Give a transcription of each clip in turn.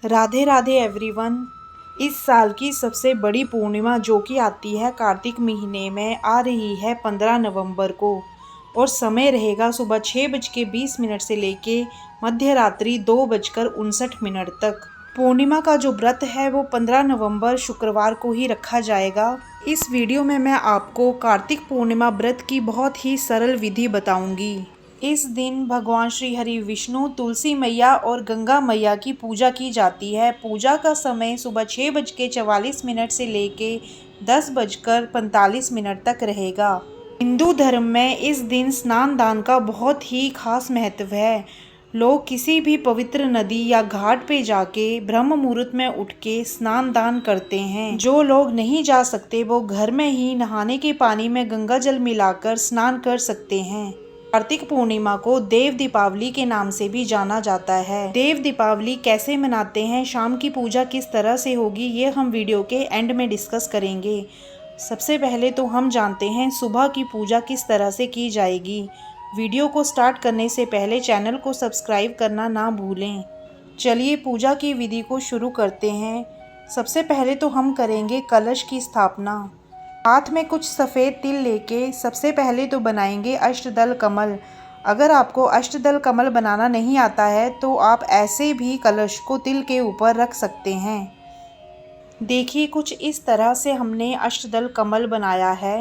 Radhe Radhe everyone. इस साल की सबसे बड़ी पूर्णिमा जो कि आती है कार्तिक महीने में आ रही है 15 नवंबर को, और समय रहेगा सुबह 6:20 से लेके मध्य रात्रि 2:59 तक। पूर्णिमा का जो व्रत है वो 15 नवंबर शुक्रवार को ही रखा जाएगा। इस वीडियो में मैं आपको कार्तिक पूर्णिमा व्रत की बहुत ही सरल विधि बताऊंगी। इस दिन भगवान श्री हरि विष्णु, तुलसी मैया और गंगा मैया की पूजा की जाती है। पूजा का समय सुबह 6:44 से लेके 10:45 तक रहेगा। हिंदू धर्म में इस दिन स्नान दान का बहुत ही खास महत्व है। लोग किसी भी पवित्र नदी या घाट पे जाके ब्रह्म मुहूर्त में उठ के स्नान दान करते हैं। जो लोग नहीं जा सकते वो घर में ही नहाने के पानी में गंगा जल मिलाकर स्नान कर सकते हैं। कार्तिक पूर्णिमा को देव दीपावली के नाम से भी जाना जाता है। देव दीपावली कैसे मनाते हैं, शाम की पूजा किस तरह से होगी, ये हम वीडियो के एंड में डिस्कस करेंगे। सबसे पहले तो हम जानते हैं सुबह की पूजा किस तरह से की जाएगी। वीडियो को स्टार्ट करने से पहले चैनल को सब्सक्राइब करना ना भूलें। चलिए पूजा की विधि को शुरू करते हैं। सबसे पहले तो हम करेंगे कलश की स्थापना। हाथ में कुछ सफ़ेद तिल लेके सबसे पहले तो बनाएंगे अष्टदल कमल। अगर आपको अष्टदल कमल बनाना नहीं आता है तो आप ऐसे भी कलश को तिल के ऊपर रख सकते हैं। देखिए कुछ इस तरह से हमने अष्टदल कमल बनाया है।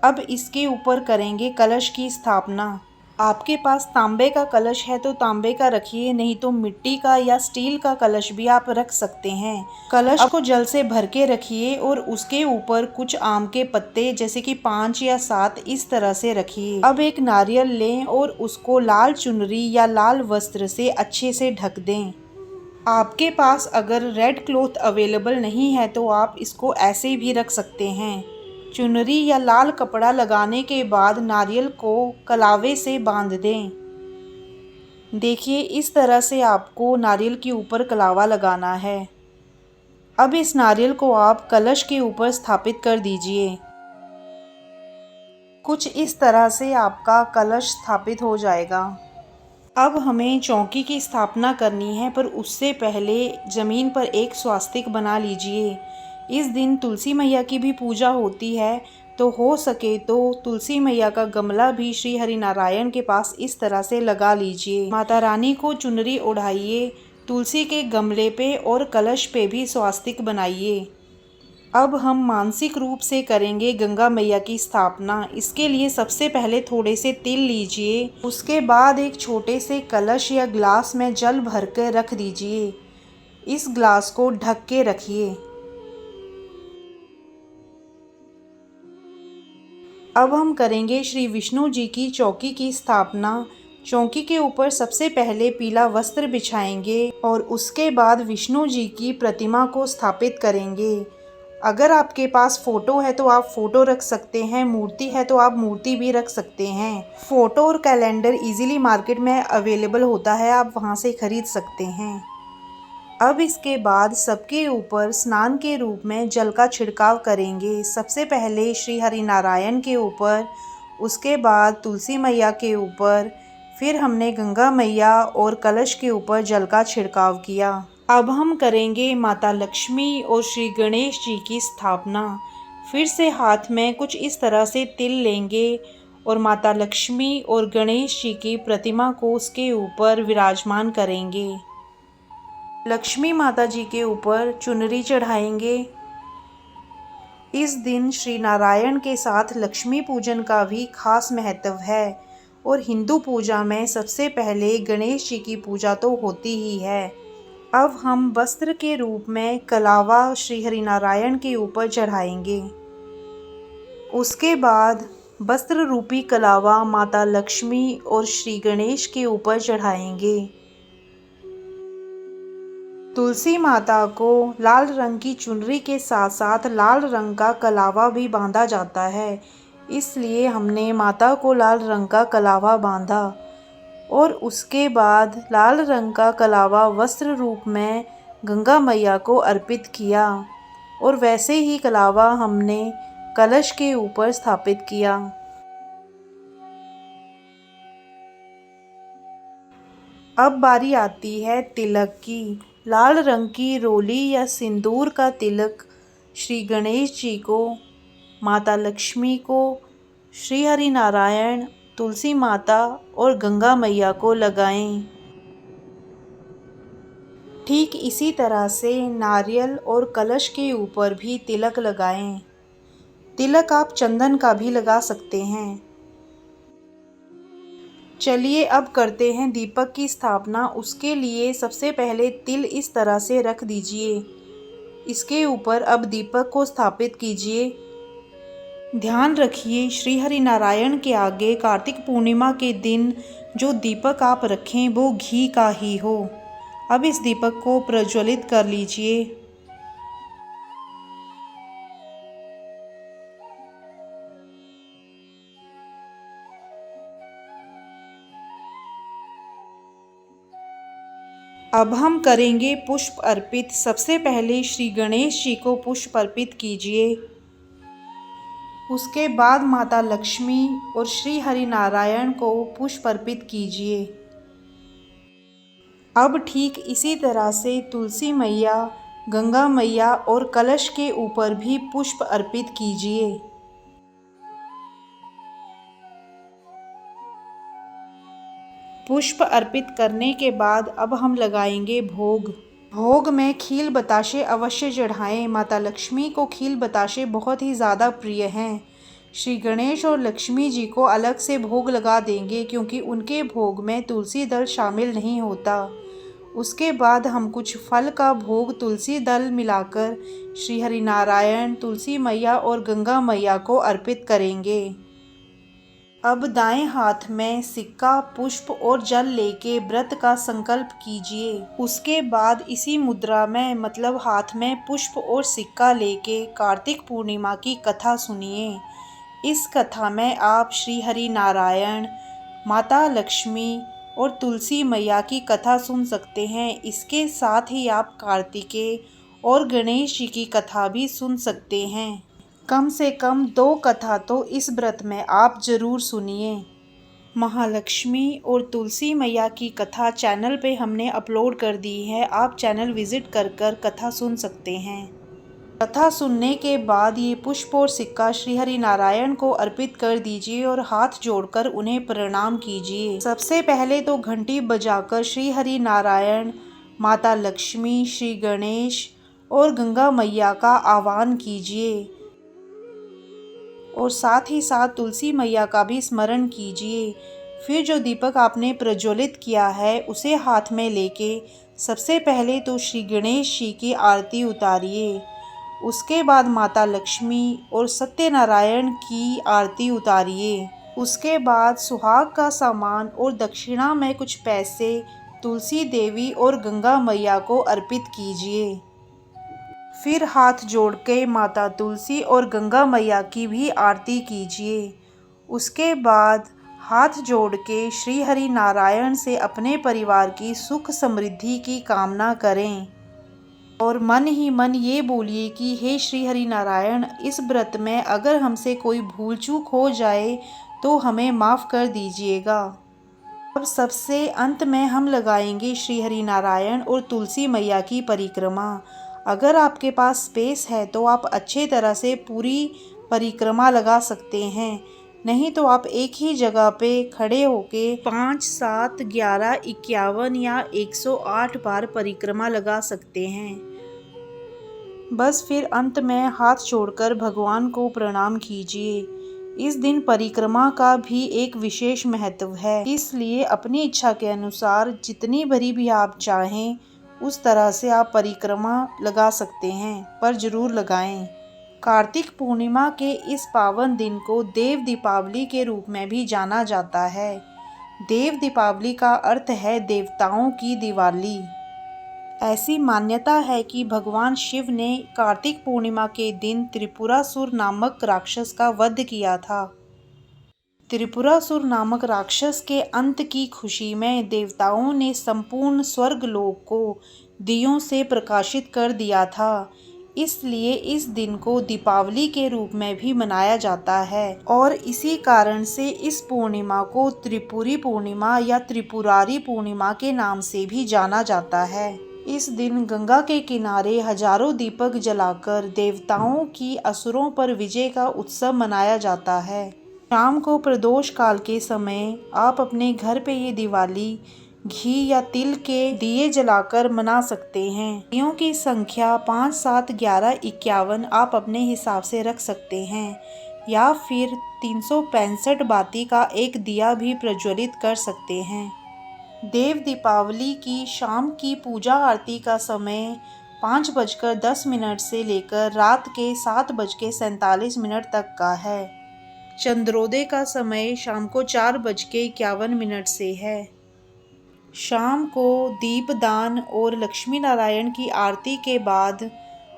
अब इसके ऊपर करेंगे कलश की स्थापना। आपके पास तांबे का कलश है तो तांबे का रखिए, नहीं तो मिट्टी का या स्टील का कलश भी आप रख सकते हैं। कलश को जल से भर के रखिए और उसके ऊपर कुछ आम के पत्ते जैसे कि 5 या 7 इस तरह से रखिए। अब एक नारियल लें और उसको लाल चुनरी या लाल वस्त्र से अच्छे से ढक दें। आपके पास अगर रेड क्लॉथ अवेलेबल नहीं है तो आप इसको ऐसे भी रख सकते हैं। चुनरी या लाल कपड़ा लगाने के बाद नारियल को कलावे से बांध दें। देखिए इस तरह से आपको नारियल के ऊपर कलावा लगाना है। अब इस नारियल को आप कलश के ऊपर स्थापित कर दीजिए। कुछ इस तरह से आपका कलश स्थापित हो जाएगा। अब हमें चौकी की स्थापना करनी है, पर उससे पहले ज़मीन पर एक स्वास्तिक बना लीजिए। इस दिन तुलसी मैया की भी पूजा होती है, तो हो सके तो तुलसी मैया का गमला भी श्री हरि नारायण के पास इस तरह से लगा लीजिए। माता रानी को चुनरी ओढ़ाइए, तुलसी के गमले पे और कलश पे भी स्वास्तिक बनाइए। अब हम मानसिक रूप से करेंगे गंगा मैया की स्थापना। इसके लिए सबसे पहले थोड़े से तिल लीजिए, उसके बाद एक छोटे से कलश या ग्लास में जल भर कर रख दीजिए। इस ग्लास को ढक के रखिए। अब हम करेंगे श्री विष्णु जी की चौकी की स्थापना। चौकी के ऊपर सबसे पहले पीला वस्त्र बिछाएंगे और उसके बाद विष्णु जी की प्रतिमा को स्थापित करेंगे। अगर आपके पास फ़ोटो है तो आप फ़ोटो रख सकते हैं, मूर्ति है तो आप मूर्ति भी रख सकते हैं। फ़ोटो और कैलेंडर इजीली मार्केट में अवेलेबल होता है, आप वहां से ख़रीद सकते हैं। अब इसके बाद सबके ऊपर स्नान के रूप में जल का छिड़काव करेंगे। सबसे पहले श्री हरि नारायण के ऊपर, उसके बाद तुलसी मैया के ऊपर, फिर हमने गंगा मैया और कलश के ऊपर जल का छिड़काव किया। अब हम करेंगे माता लक्ष्मी और श्री गणेश जी की स्थापना। फिर से हाथ में कुछ इस तरह से तिल लेंगे और माता लक्ष्मी और गणेश जी की प्रतिमा को उसके ऊपर विराजमान करेंगे। लक्ष्मी माता जी के ऊपर चुनरी चढ़ाएंगे। इस दिन श्री नारायण के साथ लक्ष्मी पूजन का भी खास महत्व है, और हिंदू पूजा में सबसे पहले गणेश जी की पूजा तो होती ही है। अब हम वस्त्र के रूप में कलावा श्री हरि नारायण के ऊपर चढ़ाएंगे। उसके बाद वस्त्र रूपी कलावा माता लक्ष्मी और श्री गणेश के ऊपर चढ़ाएंगे। तुलसी माता को लाल रंग की चुनरी के साथ साथ लाल रंग का कलावा भी बांधा जाता है, इसलिए हमने माता को लाल रंग का कलावा बांधा और उसके बाद लाल रंग का कलावा वस्त्र रूप में गंगा मैया को अर्पित किया, और वैसे ही कलावा हमने कलश के ऊपर स्थापित किया। अब बारी आती है तिलक की। लाल रंग की रोली या सिंदूर का तिलक श्री गणेश जी को, माता लक्ष्मी को, श्री हरि नारायण, तुलसी माता और गंगा मैया को लगाएं। ठीक इसी तरह से नारियल और कलश के ऊपर भी तिलक लगाएं। तिलक आप चंदन का भी लगा सकते हैं। चलिए अब करते हैं दीपक की स्थापना। उसके लिए सबसे पहले तिल इस तरह से रख दीजिए। इसके ऊपर अब दीपक को स्थापित कीजिए। ध्यान रखिए श्री हरि नारायण के आगे कार्तिक पूर्णिमा के दिन जो दीपक आप रखें वो घी का ही हो। अब इस दीपक को प्रज्वलित कर लीजिए। अब हम करेंगे पुष्प अर्पित। सबसे पहले श्री गणेश जी को पुष्प अर्पित कीजिए। उसके बाद माता लक्ष्मी और श्री हरि नारायण को पुष्प अर्पित कीजिए। अब ठीक इसी तरह से तुलसी मैया, गंगा मैया और कलश के ऊपर भी पुष्प अर्पित कीजिए। पुष्प अर्पित करने के बाद अब हम लगाएंगे भोग। भोग में खील बताशे अवश्य चढ़ाएं। माता लक्ष्मी को खील बताशे बहुत ही ज़्यादा प्रिय हैं। श्री गणेश और लक्ष्मी जी को अलग से भोग लगा देंगे क्योंकि उनके भोग में तुलसी दल शामिल नहीं होता। उसके बाद हम कुछ फल का भोग तुलसी दल मिलाकर श्री हरि नारायण, तुलसी मैया और गंगा मैया को अर्पित करेंगे। अब दाएं हाथ में सिक्का, पुष्प और जल लेके व्रत का संकल्प कीजिए। उसके बाद इसी मुद्रा में मतलब हाथ में पुष्प और सिक्का लेके कार्तिक पूर्णिमा की कथा सुनिए। इस कथा में आप श्री हरि नारायण, माता लक्ष्मी और तुलसी मैया की कथा सुन सकते हैं। इसके साथ ही आप कार्तिकेय और गणेश जी की कथा भी सुन सकते हैं। कम से कम 2 कथा तो इस व्रत में आप ज़रूर सुनिए। महालक्ष्मी और तुलसी मैया की कथा चैनल पे हमने अपलोड कर दी है। आप चैनल विज़िट कर कथा सुन सकते हैं। कथा सुनने के बाद ये पुष्प और सिक्का श्री हरि नारायण को अर्पित कर दीजिए और हाथ जोड़कर उन्हें प्रणाम कीजिए। सबसे पहले तो घंटी बजाकर श्री हरि नारायण, माता लक्ष्मी, श्री गणेश और गंगा मैया का आह्वान कीजिए और साथ ही साथ तुलसी मैया का भी स्मरण कीजिए। फिर जो दीपक आपने प्रज्वलित किया है उसे हाथ में लेके सबसे पहले तो श्री गणेश जी की आरती उतारिए। उसके बाद माता लक्ष्मी और सत्यनारायण की आरती उतारिए। उसके बाद सुहाग का सामान और दक्षिणा में कुछ पैसे तुलसी देवी और गंगा मैया को अर्पित कीजिए। फिर हाथ जोड़ के माता तुलसी और गंगा मैया की भी आरती कीजिए। उसके बाद हाथ जोड़ के श्री हरि नारायण से अपने परिवार की सुख समृद्धि की कामना करें और मन ही मन ये बोलिए कि हे श्री हरि नारायण, इस व्रत में अगर हमसे कोई भूल चूक हो जाए तो हमें माफ़ कर दीजिएगा। अब सबसे अंत में हम लगाएंगे श्री हरि नारायण और तुलसी मैया की परिक्रमा। अगर आपके पास स्पेस है तो आप अच्छे तरह से पूरी परिक्रमा लगा सकते हैं, नहीं तो आप एक ही जगह पे खड़े होके 5, 7, 11, 51 या 108 बार परिक्रमा लगा सकते हैं। बस फिर अंत में हाथ जोड़कर भगवान को प्रणाम कीजिए। इस दिन परिक्रमा का भी एक विशेष महत्व है, इसलिए अपनी इच्छा के अनुसार जितनी भरी भी आप चाहें उस तरह से आप परिक्रमा लगा सकते हैं, पर ज़रूर लगाएं। कार्तिक पूर्णिमा के इस पावन दिन को देव दीपावली के रूप में भी जाना जाता है। देव दीपावली का अर्थ है देवताओं की दिवाली। ऐसी मान्यता है कि भगवान शिव ने कार्तिक पूर्णिमा के दिन त्रिपुरासुर नामक राक्षस का वध किया था। त्रिपुरासुर नामक राक्षस के अंत की खुशी में देवताओं ने संपूर्ण स्वर्गलोक को दियों से प्रकाशित कर दिया था। इसलिए इस दिन को दीपावली के रूप में भी मनाया जाता है और इसी कारण से इस पूर्णिमा को त्रिपुरी पूर्णिमा या त्रिपुरारी पूर्णिमा के नाम से भी जाना जाता है। इस दिन गंगा के किनारे हजारों दीपक जलाकर देवताओं की असुरों पर विजय का उत्सव मनाया जाता है। शाम को प्रदोष काल के समय आप अपने घर पे ये दिवाली घी या तिल के दिए जलाकर मना सकते हैं। दियों की संख्या 5, 7, 11, 51 आप अपने हिसाब से रख सकते हैं या फिर 365 बाती का एक दिया भी प्रज्वलित कर सकते हैं। देव दीपावली की शाम की पूजा आरती का समय 5:10 से लेकर रात के 7:47 तक का है। चंद्रोदय का समय शाम को 4:51 से है। शाम को दीपदान और लक्ष्मी नारायण की आरती के बाद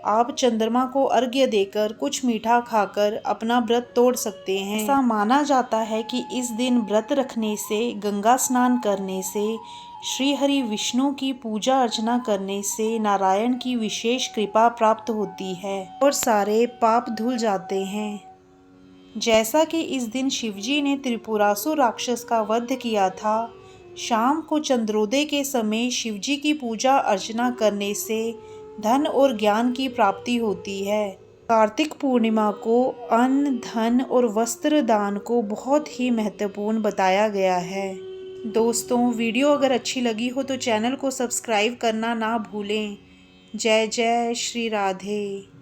आप चंद्रमा को अर्घ्य देकर कुछ मीठा खाकर अपना व्रत तोड़ सकते हैं। ऐसा माना जाता है कि इस दिन व्रत रखने से, गंगा स्नान करने से, श्री हरि विष्णु की पूजा अर्चना करने से नारायण की विशेष कृपा प्राप्त होती है और सारे पाप धुल जाते हैं। जैसा कि इस दिन शिवजी ने त्रिपुरासुर राक्षस का वध किया था, शाम को चंद्रोदय के समय शिवजी की पूजा अर्चना करने से धन और ज्ञान की प्राप्ति होती है। कार्तिक पूर्णिमा को अन्न, धन और वस्त्र दान को बहुत ही महत्वपूर्ण बताया गया है। दोस्तों, वीडियो अगर अच्छी लगी हो तो चैनल को सब्सक्राइब करना ना भूलें। जय जय श्री राधे।